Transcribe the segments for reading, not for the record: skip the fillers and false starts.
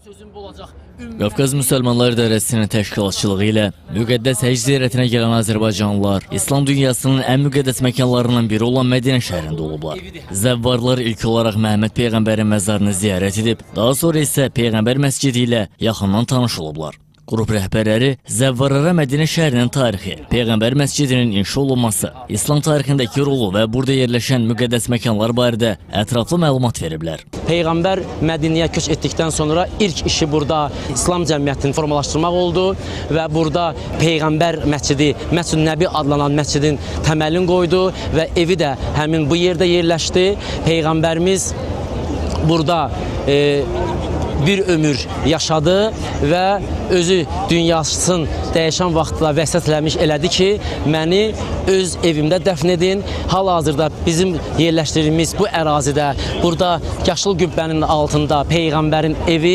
Qafqaz Müsəlmanları İdarəsinin təşkilatçılığı ilə müqəddəs həcc ziyarətinə gələn azərbaycanlılar İslam dünyasının ən müqəddəs məkanlarından biri olan Mədinə şəhərində olublar. Zəvvarlar ilk olaraq Məhəmməd Peyğəmbərin məzarını ziyarət edib, daha sonra isə Peyğəmbər məscidi ilə yaxından tanış olublar. Qrup rəhbərləri zəvvarlara Mədinə şəhərinin tarixi, Peyğəmbər məscidinin inşa olunması, İslam tarixindəki rolu və burada yerləşən müqəddəs məkanlar barədə ətraflı məlumat veriblər. Peyğəmbər Mədinəyə köç etdikdən sonra ilk işi burada İslam cəmiyyətini formalaşdırmaq oldu və burada Peyğəmbər məscidi, Məscid-i Nəbi adlanan məscidin təməlini qoydu və evi də həmin bu yerdə yerləşdi. Peyğəmbərimiz burada bir ömür yaşadı və özü dünyasının dəyişən vaxtda vəsiyyət elədi ki, məni öz evimdə dəfn edin. Hal-hazırda bizim yerləşdirdiyimiz bu ərazidə, burada yaşıl qübbənin altında Peyğəmbərin evi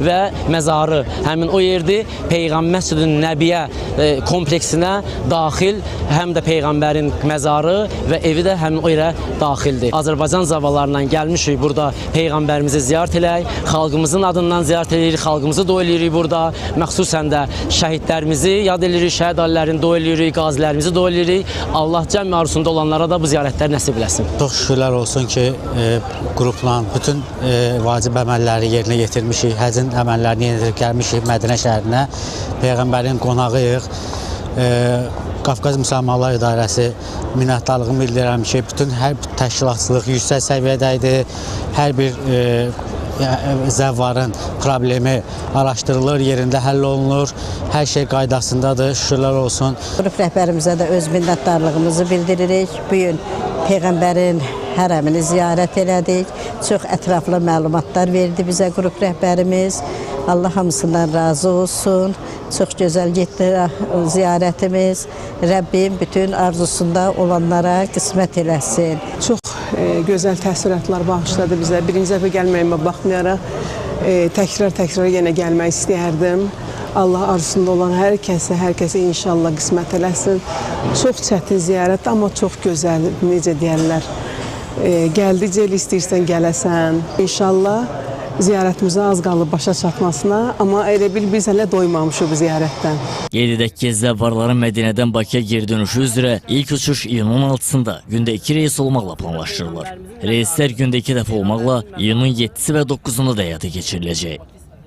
və məzarı həmin o yerdir. Peyğəmbər Məscid-i Nəbiyyə kompleksinə daxil həm də Peyğəmbərin məzarı və evi də həmin o yerə daxildir. Azərbaycan zavalarından gəlmişik burada Peyğəmbərimizi ziyarət eləyək, xalqımızın adından ziyarət edirik, xalqımızı dua edirik burada. Məxsusən də şəhidlərimizi yad edirik, şəhid ailələrinin dua edirik, qazilərimizi dua edirik. Allah cəmi arzusunda olanlara da bu ziyarətlər nəsib eləsin. Çox şükürlər olsun ki, qrupla bütün vacib əməlləri yerinə yetirmişik, həccin əməllərini yerinə gəlmişik Mədinə şəhərinə. Peyğəmbərin qonağıyıq. Qafqaz Müsəlmanları İdarəsi minnətdarlığımı bildirirəm ki, bütün hər təşkilatçılıq yüksək səviyyədə idi. Hər bir zəvvarın problemi araşdırılır, yerində həll olunur. Hər şey qaydasındadır, şükürlər olsun. Qrup rəhbərimizə də öz minnətdarlığımızı bildiririk. Bugün Peyğəmbərin hərəmini ziyarət elədik. Çox ətraflı məlumatlar verdi bizə qrup rəhbərimiz. Allah hamısından razı olsun. Çox gözəl getdi ziyarətimiz. Rəbbim bütün arzusunda olanlara qismət eləsin. Çox gözəl təəssüratlar bağışladı bizə. Birinci dəfə gəlməyimə baxmayaraq təkrar yenə gəlmək istəyərdim. Allah arzusunda olan hər kəsə inşallah qismət eləsin. Çox çətin ziyarət, amma çox gözəl, necə deyərlər. Gəldikcə istəyirsən gələsən. İnşallah ziyarətimizə az qalıb başa çatmasına, amma elə bil biz hələ doymamışıq bu ziyarətdən. Qeyd edək ki, zəvvarların Mədinədən Bakıya geri dönüşü üzrə ilk uçuş iyunun 6-sında gündə 2 reys olmaqla planlaşdırılır. Reyslər gündə 2 dəfə olmaqla iyunun 7-si və 9-unda da həyata keçiriləcək.